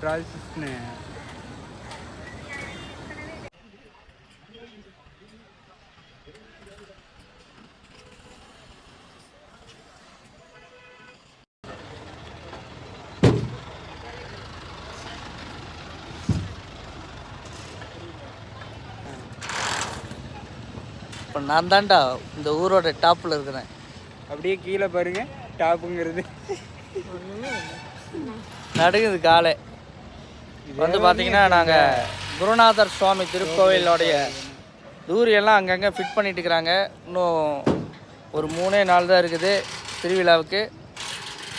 ट्रांसने இப்போ நான் தான்டா இந்த ஊரோட டாப்பில் இருக்கிறேன். அப்படியே கீழே பாருங்க, டாப்புங்கிறது நடுங்குது காலை. வந்து பார்த்தீங்கன்னா நாங்கள் குருநாதர் சுவாமி திருக்கோவிலோடைய தூரியெல்லாம் அங்கங்கே ஃபிட் பண்ணிட்டு இருக்கிறாங்க. இன்னும் ஒரு 3 நாள் தான் இருக்குது திருவிழாவுக்கு.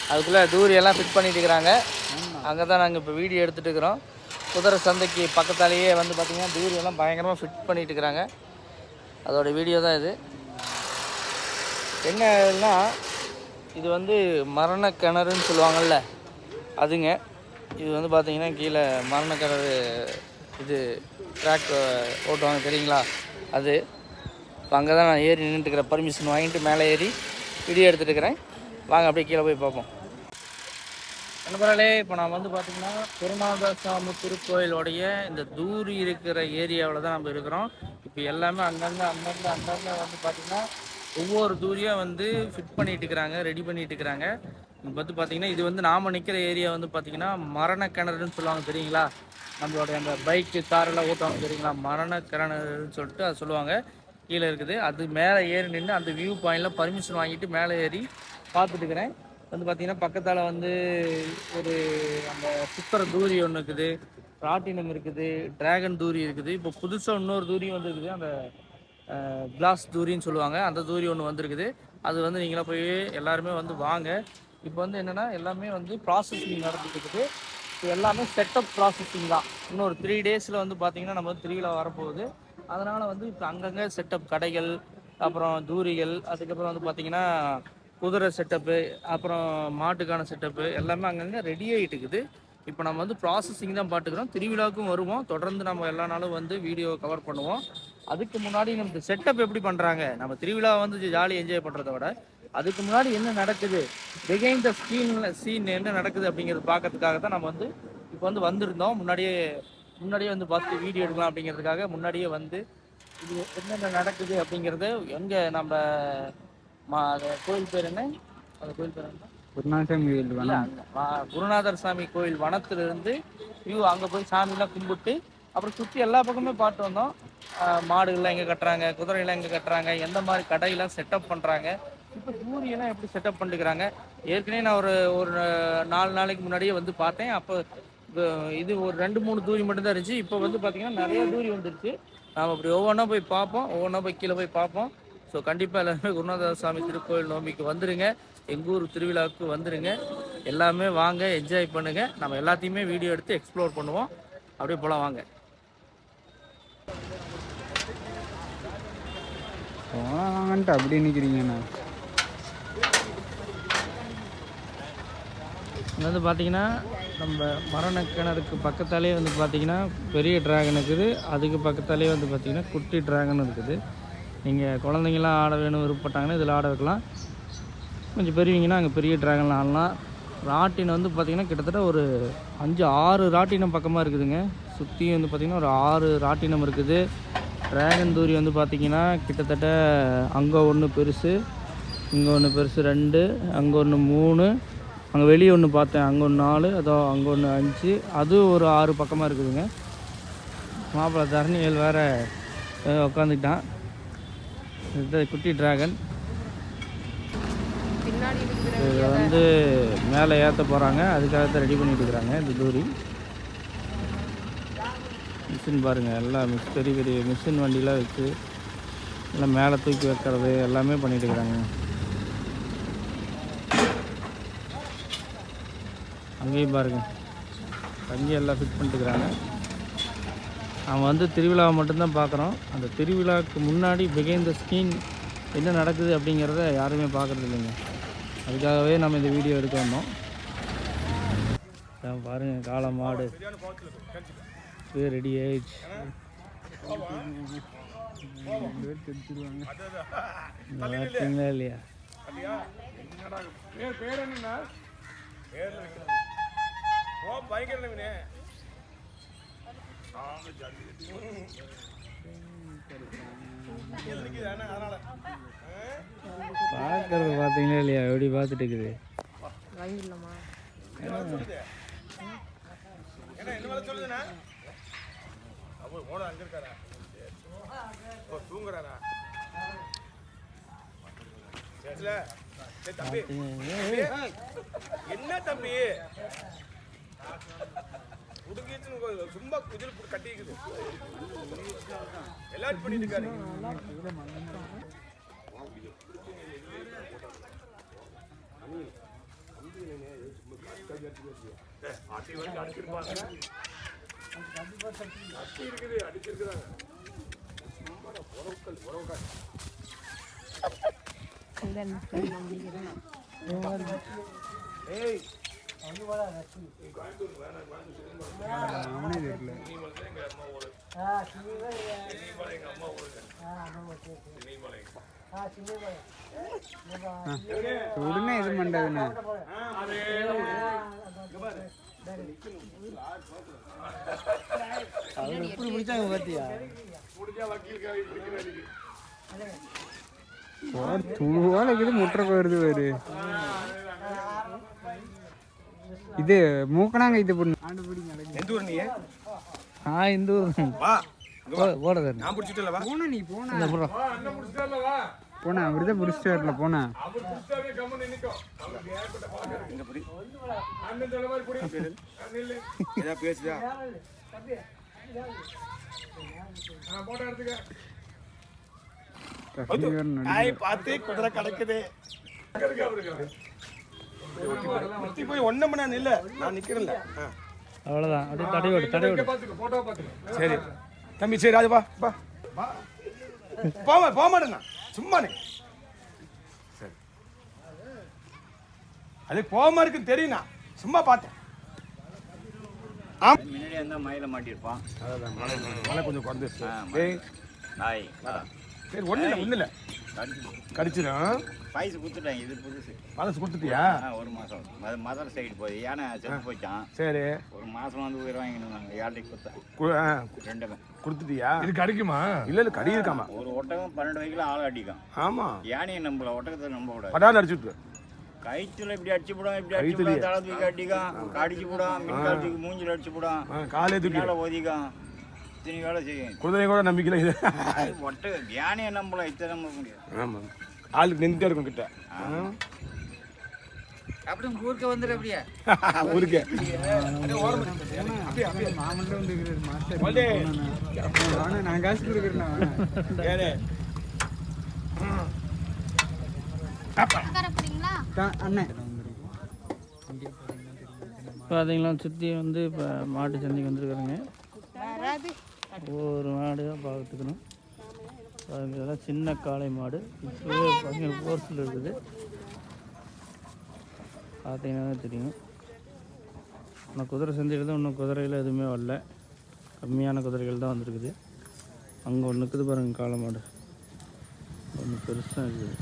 அதுக்குள்ளே தூரியெல்லாம் ஃபிட் பண்ணிட்டு இருக்கிறாங்க. அங்கே தான் நாங்கள் இப்போ வீடியோ எடுத்துகிட்டு இருக்கிறோம். குதிரை சந்தைக்கு பக்கத்தாலேயே வந்து பார்த்திங்கன்னா தூரியெல்லாம் பயங்கரமாக ஃபிட் பண்ணிட்டு இருக்கிறாங்க. அதோட வீடியோ தான் இது. என்னன்னா இது வந்து மரண கிணறுன்னு சொல்லுவாங்கள்ல, அதுங்க. இது வந்து பார்த்திங்கன்னா கீழே மரண கிணறு, இது ட்ராக் ஓட்டுவாங்க தெரியுங்களா, அது. இப்போ அங்கே தான் நான் ஏறி நின்றுட்டுருக்கிறேன். பர்மிஷன் வாங்கிட்டு மேலே ஏறி வீடியோ எடுத்துகிட்டு இருக்கிறேன். வாங்க அப்படியே கீழே போய் பார்ப்போம். நண்பர்களே, இப்போ நான் வந்து பார்த்திங்கன்னா குருநாதர் சுவாமி திருக்கோயிலோடைய இந்த தூரி இருக்கிற ஏரியாவில் தான் நம்ம இருக்கிறோம். இப்போ எல்லாமே அங்கங்கே வந்து பார்த்திங்கன்னா ஒவ்வொரு தூரியாக வந்து ஃபிட் பண்ணிட்டு இருக்கிறாங்க, ரெடி பண்ணிட்டு இருக்கிறாங்க. இப்போ வந்து பார்த்திங்கன்னா இது வந்து நாம் நிற்கிற ஏரியா வந்து பார்த்திங்கன்னா மரண கிணறுன்னு சொல்லுவாங்க தெரியுங்களா. நம்மளுடைய அந்த பைக்கு காரெல்லாம் ஓட்டுவாங்க தெரியுங்களா, மரண கிணறுன்னு சொல்லிட்டு அது சொல்லுவாங்க. கீழே இருக்குது. அது மேலே ஏறி நின்று அந்த வியூ பாயிண்டில் பர்மிஷன் வாங்கிட்டு மேலே ஏறி பார்த்துட்டு இருக்கிறேன். வந்து பார்த்திங்கன்னா பக்கத்தால் வந்து ஒரு அந்த சுத்தர தூரி ஒன்று இருக்குது, ராட்டினம் இருக்குது, டிராகன் தூரி இருக்குது. இப்போ புதுசாக இன்னொரு தூரியும் வந்துருக்குது, அந்த கிளாஸ் தூரின்னு சொல்லுவாங்க. அந்த தூரி ஒன்று வந்திருக்குது. அது வந்து நீங்களாம் போய் எல்லாருமே வந்து வாங்க. இப்போ வந்து என்னென்னா எல்லாமே வந்து ப்ராசஸிங் நடந்துட்டு இருக்குது. இப்போ எல்லாமே செட்டப் ப்ராசஸிங் தான். இன்னொரு 3 டேஸில் வந்து பார்த்திங்கன்னா நம்ம வந்து திருவிழா வரப்போகுது. அதனால் வந்து இப்போ அங்கங்கே செட்டப் கடைகள், அப்புறம் தூரிகள், அதுக்கப்புறம் வந்து பார்த்திங்கன்னா குதிரை செட்டப்பு, அப்புறம் மாட்டுக்கான செட்டப்பு எல்லாமே அங்கங்கே ரெடி ஆகிட்டு இருக்குது. இப்போ நம்ம வந்து ப்ராசஸிங் தான் பார்த்துக்கிறோம். திருவிழாவுக்கும் வருவோம். தொடர்ந்து நம்ம எல்லா நாளும் வந்து வீடியோ கவர் பண்ணுவோம். அதுக்கு முன்னாடி நமக்கு செட்டப் எப்படி பண்ணுறாங்க, நம்ம திருவிழா வந்து ஜாலி என்ஜாய் பண்ணுறத விட அதுக்கு முன்னாடி என்ன நடக்குது, பிஹைண்ட் த சீன் என்ன நடக்குது அப்படிங்கிறது பார்க்கறதுக்காக தான் நம்ம வந்து இப்போ வந்து வந்திருந்தோம். முன்னாடியே வந்து பார்த்து வீடியோ எடுக்கலாம் அப்படிங்கிறதுக்காக முன்னாடியே வந்து இது என்னென்ன நடக்குது அப்படிங்கிறது. எங்கே நம்ம கோயில் பேர் என்ன, அந்த கோயில் பேர் என்ன, குருநாதர் சாமி கோயில் வனத்திலிருந்து வியூ அங்கே போய் சாமிலாம் கும்பிட்டு அப்புறம் சுற்றி எல்லா பக்கமே பார்த்து வந்தோம். மாடுகள்லாம் எங்கே கட்டுறாங்க, குதிரையெல்லாம் எங்கே கட்டுறாங்க, எந்த மாதிரி கடையெல்லாம் செட்டப் பண்ணுறாங்க, இப்போ தூரியெல்லாம் எப்படி செட்டப் பண்ணிக்கிறாங்க. ஏற்கனவே நான் ஒரு 4 நாளைக்கு முன்னாடியே வந்து பார்த்தேன். அப்போ இது ஒரு 2-3 தூரி மட்டும்தான் இருந்துச்சு. இப்போ வந்து பார்த்திங்கன்னா நிறைய தூரி வந்துருச்சு. நாம் அப்படி ஒவ்வொன்றா போய் பார்ப்போம், ஒவ்வொன்றா போய் கீழே போய் பார்ப்போம். ஸோ கண்டிப்பாக எல்லாருமே குருநாதர் சாமி திருக்கோயில் நோம்பிக்கு வந்துடுங்க, எங்கள் ஊர் திருவிழாவுக்கு வந்துடுங்க. எல்லாமே வாங்க, என்ஜாய் பண்ணுங்கள். நம்ம எல்லாத்தையுமே வீடியோ எடுத்து எக்ஸ்ப்ளோர் பண்ணுவோம். அப்படியே போகலாம் வாங்க. போனால் வாங்கன்ட்டு அப்படி நிற்கிறீங்கண்ணா. வந்து பார்த்திங்கன்னா நம்ம மரண கிணறுக்கு பக்கத்தாலே வந்து பார்த்திங்கன்னா பெரிய ட்ராகன் இருக்குது. அதுக்கு பக்கத்தாலே வந்து பார்த்திங்கன்னா குட்டி ட்ராகன் இருக்குது. நீங்கள் குழந்தைங்களாம் ஆட வேணும் விருப்பப்பட்டாங்கன்னா இதில் ஆட வைக்கலாம். கொஞ்சம் பெரியவங்கன்னா அங்கே பெரிய ட்ராகனில் ஆடலாம். ராட்டினம் வந்து பார்த்திங்கன்னா கிட்டத்தட்ட ஒரு 5-6 ராட்டினம் பக்கமாக இருக்குதுங்க. சுற்றி வந்து பார்த்திங்கன்னா ஒரு 6 ராட்டினம் இருக்குது. ட்ராகன் தூரி வந்து பார்த்திங்கன்னா கிட்டத்தட்ட அங்கே ஒன்று பெருசு, இங்கே ஒன்று பெருசு 2, அங்கே ஒன்று 3, அங்கே வெளியே ஒன்று பார்த்தேன், அங்கே ஒன்று 4, அதோ அங்கே ஒன்று 5, அது ஒரு 6 பக்கமாக இருக்குதுங்க. மாப்பிள்ளை தரணிகள் வேறு உட்காந்துக்கிட்டான். இது குட்டி ட்ராகன். இதை வந்து மேலே ஏற்ற போகிறாங்க, அதுக்காகத்தான் ரெடி பண்ணிட்டு இருக்கிறாங்க. இந்த தூரி மிஷின் பாருங்கள், எல்லாம் பெரிய பெரிய மிஷின் வண்டிலாம் வச்சு எல்லாம் மேலே தூக்கி வைக்கிறது எல்லாமே பண்ணிட்டு இருக்கிறாங்க. அங்கேயும் பாருங்கள், அங்கேயும் எல்லாம் ஃபிட் பண்ணிட்டுருக்குறாங்க. அவன் வந்து திருவிழாவை மட்டும்தான் பார்க்குறோம். அந்த திருவிழாவுக்கு முன்னாடி பிகைண்ட் த ஸ்க்ரீன் என்ன நடக்குது அப்படிங்கிறத யாருமே பார்க்குறது இல்லைங்க. அதுக்காகவே நம்ம இந்த வீடியோ எடுக்க வந்தோம். பாருங்கள், காளை மாடு ரெடி ஆயிடுச்சு. பார்த்தீங்களா இல்லையா? பார்க்கறது பார்த்தீங்களா இல்லையா? எப்படி பார்த்துட்டு இருக்குது. என்ன தம்பி சும்மா குதிரை கட்டிக்குது எல்லாரும் பண்ணிட்டு இருக்காரு. உடனே இது பண்ணுறதுண்ணா. எப்படி பிடிச்சாங்க பார்த்தியா? தூவால இருக்குது, முட்டை வருது வேறு. இது மூக்கனாங்க இது பண்ணு. எந்த ஊர் நீ? இந்த ஊர் போடுறது. நான் பிடிச்சிட்டு வா. போனா நீ போனா இந்த புறம் போனா அவருத புடிச்சிட்டு வரல. போனா பேசுதா பார்த்து குதிரை கிடக்குது. போய் ஒன்னும் பண்ண இல்ல, நான் நிக்கிறேன்ல. அவ்வளோதான். அப்படியே தடை விடு, தடை விடு. சரி தம்பி, சரி அது வா வா. போக மாட்டேண்ணா, சும்மா நீ. சரி, அது போகாம இருக்குன்னு தெரியுண்ணா, சும்மா பார்த்தேன். முன்னாடியே இருந்தால் மயில மாட்டியிருப்பான். மழை கொஞ்சம் குறைஞ்சிருச்சு. நாய் சரி, ஒன்றும் இல்லை கடிச்சிடும். பைசு கொடுத்துட்டேன். இது புதுசு. மனசு கொடுத்துட்டியா? ஒரு மாதம் மதர் சைடு போய் யானை செத்து போயிட்டான். சரி, ஒரு மாதம் வந்து உயிர் வாங்கினாங்க. ஏழைக்கு கொடுத்தேன். ரெண்டுமே கொடுத்துட்டியா? இது கடிக்குமா? இல்லை இல்லை, கடி இருக்காமா. ஒரு ஒட்டகம் 12 வயசுல ஆள் அடிக்கும். ஆமா, யானையை நம்பல, ஒட்டகத்தை நம்ப கூடாது. படான்னு அடிச்சுட்டு கைத்துல இப்படி அடிச்சு போடும், இப்படி அடிச்சு போடும், தலை தூக்கி அடிக்கும், கடிச்சு போடும், மின்கால் தூக்கி மூஞ்சில் அடிச்சு போடும், காலே தூக்கி ஒதிக்கும். இத்தனை வேலை செய்யும். குதிரை கூட நம்பிக்கல. இது ஒட்டகம் யானையை நம்பலாம், இத்தனை நம்ப முடியாது. ஆமா, ஆளுக்கு நின்றுட்டே இருக்கும் கிட்ட. அப்படி ஊருக்கு வந்துடு. அப்படியே ஊருக்கு மாமல்ல வந்து நான் காசு கொடுக்குறேன். பார்த்தீங்களா, சுற்றி வந்து இப்போ மாட்டு சந்தைக்கு வந்துருக்குறேங்க. ஒவ்வொரு மாடு தான் பார்த்துக்கணும். இதெல்லாம் சின்ன காளை மாடு இப்போவே பயங்கர ஃபோர்ஸில் இருக்குது. பார்த்தீங்கன்னா தெரியும். ஆனால் குதிரை சந்தையில் தான் இன்னும் குதிரையில் எதுவுமே வரல, கம்மியான குதிரைகள் தான் வந்திருக்குது. அங்கே ஒன்று இருக்குது பாருங்கள், காளை மாடு ஒன்று பெருசாக இருக்குது.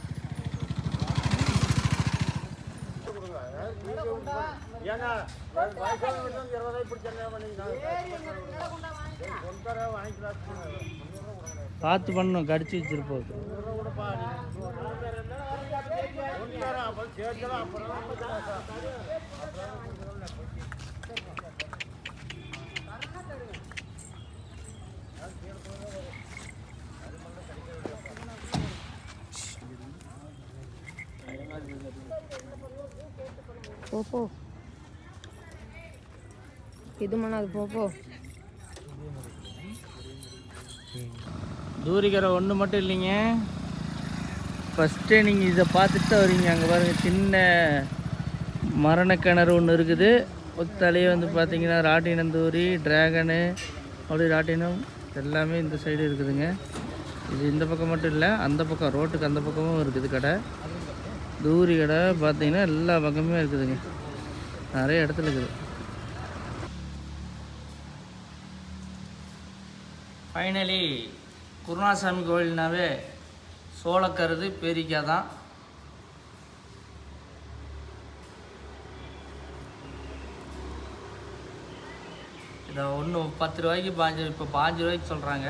பார்த்து பண்ணணும், கடிச்சு வச்சிருப்போம். போ இது பண்ணாது போ. தூரிகரை ஒன்று மட்டும் இல்லைங்க, ஃபஸ்ட்டே நீங்கள் இதை பார்த்துட்டு தான் வரீங்க. அங்கே பாருங்கள், சின்ன மரணக்கிணறு ஒன்று இருக்குது. ஒத்தாலேயே வந்து பார்த்தீங்கன்னா ராட்டினம் தூரி, ட்ராகனு, அப்படி ராட்டினம் எல்லாமே இந்த சைடு இருக்குதுங்க. இது இந்த பக்கம் மட்டும் இல்லை, அந்த பக்கம் ரோட்டுக்கு அந்த பக்கமும் இருக்குது கடை. தூரி கடை பார்த்தீங்கன்னா எல்லா பக்கமே இருக்குதுங்க, நிறைய இடத்துல இருக்குது. ஃபைனலி குருநாசாமி கோயில்னாவே சோளக்கருது பேரிக்காய் தான். இதை ஒன்று 10 ரூபாய்க்கு 5, இப்போ 5 ரூபாய்க்கு சொல்கிறாங்க.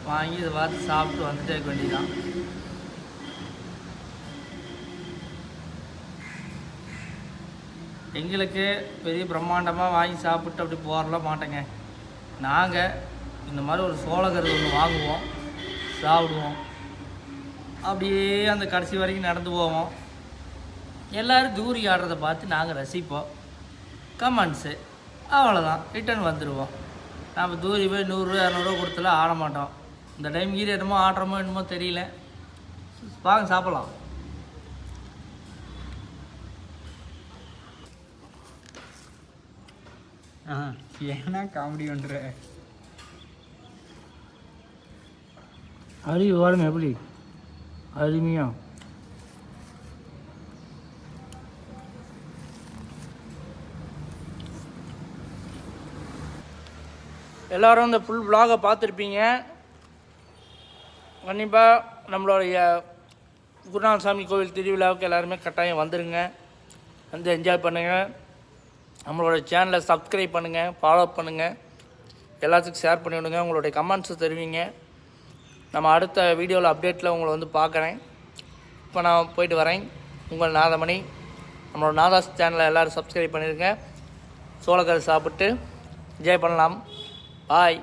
வாங்கி இதை பார்த்து சாப்பிட்டு வந்துட்டே இருக்க வேண்டியதான். எங்களுக்கு பெரிய பிரம்மாண்டமாக வாங்கி சாப்பிட்டு அப்படி போகலாம் மாட்டேங்க. நாங்கள் இந்த மாதிரி ஒரு சோளக்கருது ஒன்று வாங்குவோம், சாப்பிடுவோம், அப்படியே அந்த கடைசி வரைக்கும் நடந்து போவோம். எல்லோரும் தூரி ஆடுறதை பார்த்து நாங்கள் ரசிப்போம். கமெண்ட்ஸு அவ்வளோதான், ரிட்டன் வந்துடுவோம். நம்ம தூரி போய் 100 ரூபா 200 ரூபா கொடுத்தலாம் ஆட மாட்டோம். இந்த டைம் கீழே என்னமோ ஆடுறோமோ என்னமோ தெரியல. வாங்க சாப்பிட்லாம். ஏன்னா காமெடி பண்ணுற அறிவு பாருங்க எப்படி அருமையா. எல்லோரும் இந்த ஃபுல் vlog-ஐ பார்த்துருப்பீங்க. கண்டிப்பாக நம்மளுடைய குருநாதசாமி கோவில் திருவிழாவுக்கு எல்லாருமே கட்டாயம் வந்துடுங்க, வந்து என்ஜாய் பண்ணுங்கள். நம்மளோட சேனலை சப்ஸ்கிரைப் பண்ணுங்கள், ஃபாலோ பண்ணுங்கள், எல்லாத்துக்கும் ஷேர் பண்ணி விடுங்க. உங்களுடைய கமெண்ட்ஸை தெரிவிங்க. நம்ம அடுத்த வீடியோவில் அப்டேட்டில் உங்களை வந்து பார்க்குறேன். இப்போ நான் போயிட்டு வரேன். உங்கள் நாதமணி. நம்மளோட நாதாஸ் சேனலை எல்லோரும் சப்ஸ்கிரைப் பண்ணிடுங்க. சோளக்கருது சாப்பிட்டு என்ஜாய் பண்ணலாம். பாய்.